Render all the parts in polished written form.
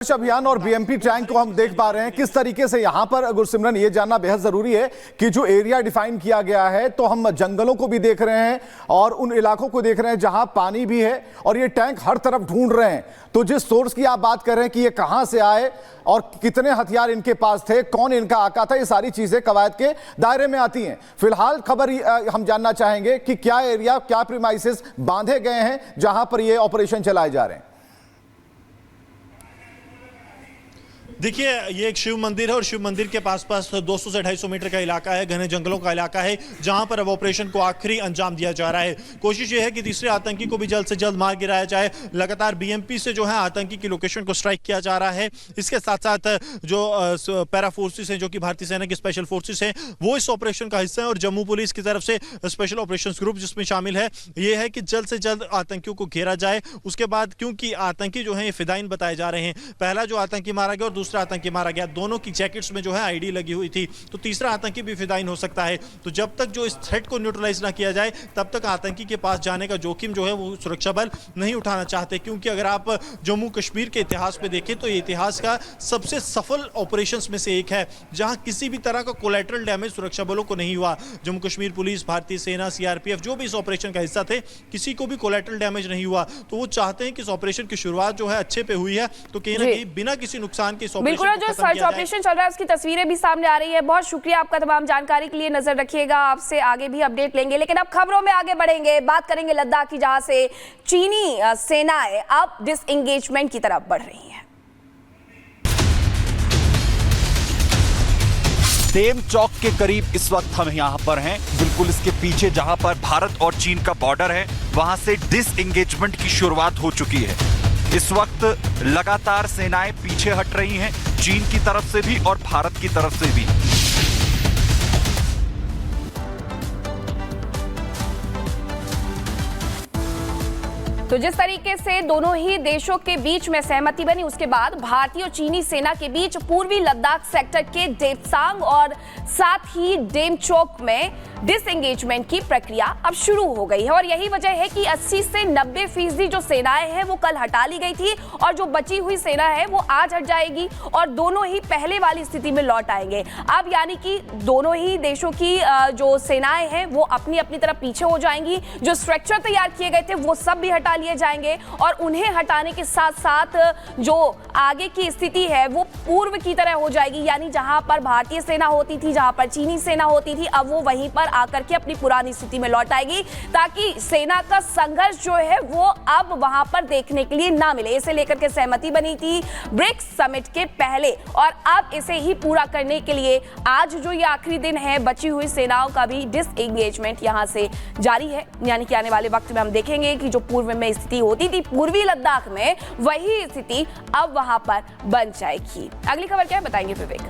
अभियान और BMP tank को हम देख पा रहे हैं किस तरीके से यहां पर। गुरसिमरन, ये जानना बेहद जरूरी है कि जो एरिया डिफाइन किया गया है, तो हम जंगलों को भी देख रहे हैं और उन इलाकों को देख रहे हैं जहां पानी भी है और ये टैंक हर तरफ ढूंढ रहे हैं। तो जिस सोर्स की आप बात कर रहे हैं कि ये कहां से आए और कितने हथियार इनके पास थे, कौन इनका आका था, ये सारी चीजें कवायद के दायरे में आती हैं। फिलहाल खबर हम जानना चाहेंगे कि क्या एरिया, क्या प्रीमाइसेस बांधे गए हैं जहां पर ये ऑपरेशन चलाए जा रहे हैं। देखिए, ये एक शिव मंदिर है और शिव मंदिर के पास 200 से 250 मीटर का इलाका है, घने जंगलों का इलाका है, जहां पर अब ऑपरेशन को आखिरी अंजाम दिया जा रहा है। कोशिश ये है कि तीसरे आतंकी को भी जल्द से जल्द मार गिराया जाए। लगातार बीएमपी से जो है आतंकी की लोकेशन को स्ट्राइक किया जा रहा है। इसके साथ साथ जो पैरा फोर्सेस हैं, जो कि भारतीय सेना की स्पेशल फोर्सेस हैं, वो इस ऑपरेशन का हिस्सा है और जम्मू पुलिस की तरफ से स्पेशल ऑपरेशन ग्रुप जिसमें शामिल है, ये है कि जल्द से जल्द आतंकियों को घेरा जाए। उसके बाद क्योंकि आतंकी जो है ये फिदाइन बताए जा रहे हैं, पहला जो आतंकी मारा गया और दूसरा आतंकी मारा गया, दोनों की जैकेट्स में जो है आईडी लगी हुई थी, तो तीसरा आतंकी भी फिदाइन हो सकता है। तो जब तक जो इस थ्रेट को न्यूट्रलाइज ना किया जाए, तब तक आतंकी के पास जाने का जोखिम जो है वो सुरक्षा बल नहीं उठाना चाहते। क्योंकि अगर आप जम्मू कश्मीर के इतिहास पे देखें तो ये इतिहास का सबसे सफल ऑपरेशंस में से एक है, जहां किसी भी तरह का कोलैटरल डैमेज सुरक्षा बलों को नहीं हुआ। जम्मू कश्मीर पुलिस, भारतीय सेना, सीआरपीएफ जो भी इस ऑपरेशन का हिस्सा थे, किसी को भी कोलैटरल डैमेज नहीं हुआ। तो वो चाहते हैं कि इस ऑपरेशन की शुरुआत जो है अच्छे पे हुई है, तो कहीं ना कहीं बिना किसी नुकसान के इस सर्च ऑपरेशन चल रहा है उसकी तस्वीरें भी सामने आ रही है। बहुत शुक्रिया आपका तमाम जानकारी के लिए। नजर रखिएगा, आपसे आगे भी अपडेट लेंगे। लेकिन अब खबरों में आगे बढ़ेंगे, बात करेंगे लद्दाख की, जहां से चीनी सेनाएं अब डिसएंगेजमेंट की तरफ बढ़ रही हैं। डेम चौक के करीब इस वक्त हम यहां पर हैं, बिल्कुल इसके पीछे जहां पर भारत और चीन का बॉर्डर है, वहां से डिसएंगेजमेंट की शुरुआत हो चुकी है। इस वक्त लगातार सेनाएं पीछे हट रही हैं, चीन की तरफ से भी और भारत की तरफ से भी। तो जिस तरीके से दोनों ही देशों के बीच में सहमति बनी, उसके बाद भारतीय और चीनी सेना के बीच पूर्वी लद्दाख सेक्टर के डेप्सांग और साथ ही डेमचोक में डिसएंगेजमेंट की प्रक्रिया अब शुरू हो गई है। और यही वजह है कि 80 से 90% जो सेनाएं हैं वो कल हटा ली गई थी और जो बची हुई सेना है वो आज हट जाएगी और दोनों ही पहले वाली स्थिति में लौट आएंगे। अब यानी कि दोनों ही देशों की जो सेनाएं हैं वो अपनी अपनी तरफ पीछे हो जाएंगी। जो स्ट्रक्चर तैयार किए गए थे वो सब भी हटा लिए जाएंगे और उन्हें हटाने के साथ साथ जो आगे की स्थिति है वो पूर्व की तरह हो जाएगी। यानी जहां पर भारतीय सेना होती थी, जहां पर चीनी सेना होती थी, अब वो वहीं पर आकर के अपनी पुरानी स्थिति में लौट आएगी, ताकि सेना का संघर्ष जो है वो अब वहां पर देखने के लिए ना मिले। इसे लेकर के सहमति बनी थी ब्रिक्स समिट के पहले और अब इसे ही पूरा करने के लिए आज जो ये आखिरी दिन है, बची हुई सेनाओं का भी डिसएंगेजमेंट यहां से जारी है। यानी कि आने वाले वक्त में हम देखेंगे कि जो पूर्व में स्थिति होती थी पूर्वी लद्दाख में, वही स्थिति अब वहां पर बन जाएगी। अगली खबर क्या है बताएंगे विवेक।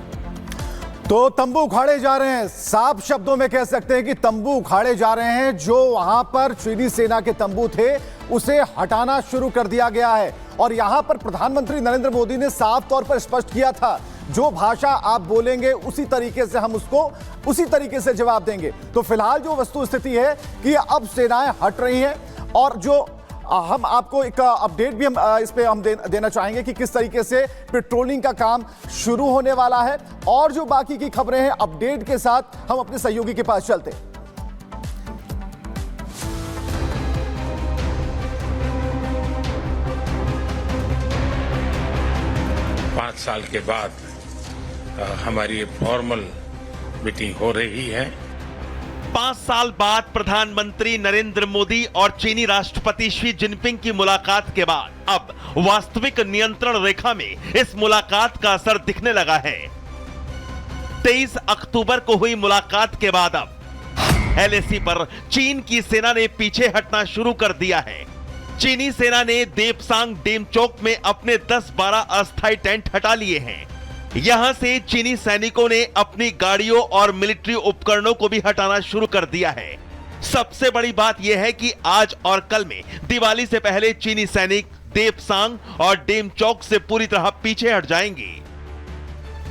तो तंबू उखाड़े जा रहे हैं, साफ शब्दों में कह सकते हैं कि तंबू उखाड़े जा रहे हैं। जो वहां पर चीनी सेना के तंबू थे उसे हटाना शुरू कर दिया गया है और यहां पर प्रधानमंत्री नरेंद्र मोदी ने साफ तौर पर स्पष्ट किया था, जो भाषा आप बोलेंगे उसी तरीके से हम उसको उसी तरीके से जवाब देंगे। तो फिलहाल जो वस्तु स्थिति है कि अब सेनाएं हट रही हैं और जो हम आपको एक अपडेट भी हम इस पे हम देना चाहेंगे कि किस तरीके से पेट्रोलिंग का काम शुरू होने वाला है और जो बाकी की खबरें हैं अपडेट के साथ हम अपने सहयोगी के पास चलते हैं। 5 साल के बाद हमारी फॉर्मल मीटिंग हो रही है। 5 साल बाद प्रधानमंत्री नरेंद्र मोदी और चीनी राष्ट्रपति शी जिनपिंग की मुलाकात के बाद अब वास्तविक नियंत्रण रेखा में इस मुलाकात का असर दिखने लगा है। 23 अक्टूबर को हुई मुलाकात के बाद अब एलएसी पर चीन की सेना ने पीछे हटना शुरू कर दिया है। चीनी सेना ने देपसांग डेमचोक में अपने 10-12 अस्थायी टेंट हटा लिए हैं। यहां से चीनी सैनिकों ने अपनी गाड़ियों और मिलिट्री उपकरणों को भी हटाना शुरू कर दिया है। सबसे बड़ी बात यह है कि आज और कल में दिवाली से पहले चीनी सैनिक देपसांग और डेमचोक से पूरी तरह पीछे हट जाएंगे।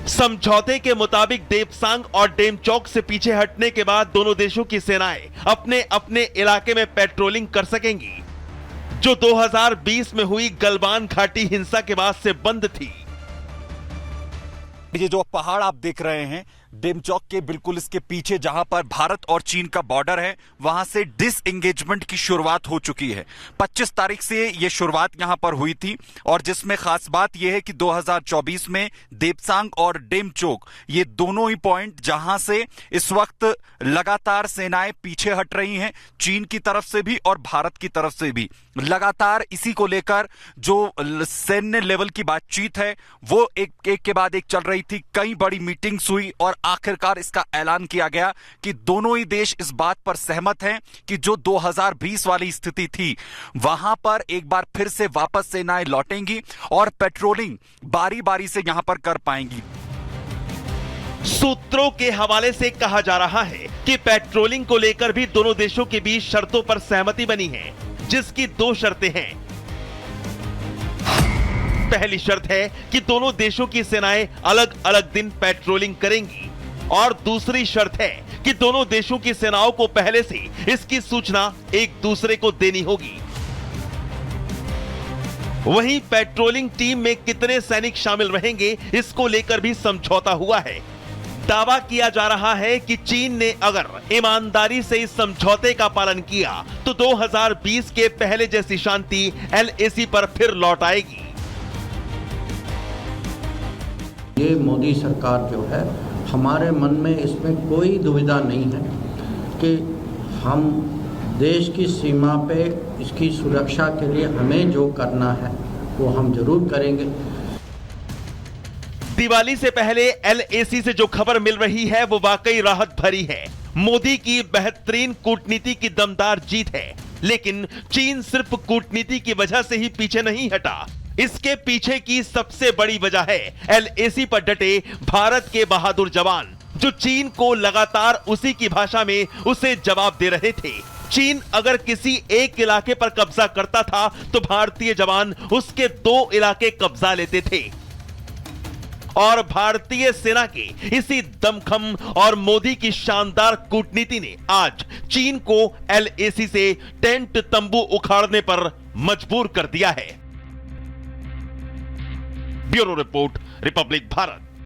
समझौते के मुताबिक देपसांग और डेमचोक से पीछे हटने के बाद दोनों देशों की सेनाएं अपने अपने इलाके में पेट्रोलिंग कर सकेंगी। जो 2020 में हुई गलवान घाटी हिंसा के बाद से बंद थी, ये जो पहाड़ आप देख रहे हैं डेमचौक के बिल्कुल इसके पीछे जहां पर भारत और चीन का बॉर्डर है, वहां से डिसएंगेजमेंट की शुरुआत हो चुकी है। 25 तारीख से यह शुरुआत यहां पर हुई थी और जिसमें खास बात यह है कि 2024 में देपसांग और डेमचौक ये दोनों ही पॉइंट जहां से इस वक्त लगातार सेनाएं पीछे हट रही हैं, चीन की तरफ से भी और भारत की तरफ से भी। लगातार इसी को लेकर जो सैन्य लेवल की बातचीत है वो एक के बाद एक चल रही थी। कई बड़ी मीटिंग्स हुई और आखिरकार इसका ऐलान किया गया कि दोनों ही देश इस बात पर सहमत हैं कि जो 2020 वाली स्थिति थी वहां पर एक बार फिर से वापस सेनाएं लौटेंगी और पेट्रोलिंग बारी बारी से यहां पर कर पाएंगी। सूत्रों के हवाले से कहा जा रहा है कि पेट्रोलिंग को लेकर भी दोनों देशों के बीच शर्तों पर सहमति बनी है, जिसकी 2 शर्तें हैं। पहली शर्त है कि दोनों देशों की सेनाएं अलग अलग दिन पेट्रोलिंग करेंगी और दूसरी शर्त है कि दोनों देशों की सेनाओं को पहले से इसकी सूचना एक दूसरे को देनी होगी। वहीं पेट्रोलिंग टीम में कितने सैनिक शामिल रहेंगे इसको लेकर भी समझौता हुआ है। दावा किया जा रहा है कि चीन ने अगर ईमानदारी से इस समझौते का पालन किया तो 2020 के पहले जैसी शांति LAC पर फिर लौट आएगी। ये मोदी सरकार जो है, हमारे मन में इसमें कोई दुविधा नहीं है कि हम देश की सीमा पे इसकी सुरक्षा के लिए हमें जो करना है वो हम जरूर करेंगे। दिवाली से पहले LAC से जो खबर मिल रही है वो वाकई राहत भरी है। मोदी की बेहतरीन कूटनीति की दमदार जीत है, लेकिन चीन सिर्फ कूटनीति की वजह से ही पीछे नहीं हटा। इसके पीछे की सबसे बड़ी वजह है LAC पर डटे भारत के बहादुर जवान, जो चीन को लगातार उसी की भाषा में उसे जवाब दे रहे थे। चीन अगर किसी एक इलाके पर कब्जा करता था तो भारतीय जवान उसके 2 इलाके कब्जा लेते थे। और भारतीय सेना के इसी दमखम और मोदी की शानदार कूटनीति ने आज चीन को LAC से टेंट तंबू उखाड़ने पर मजबूर कर दिया है। Bureau report, Republic Bharat.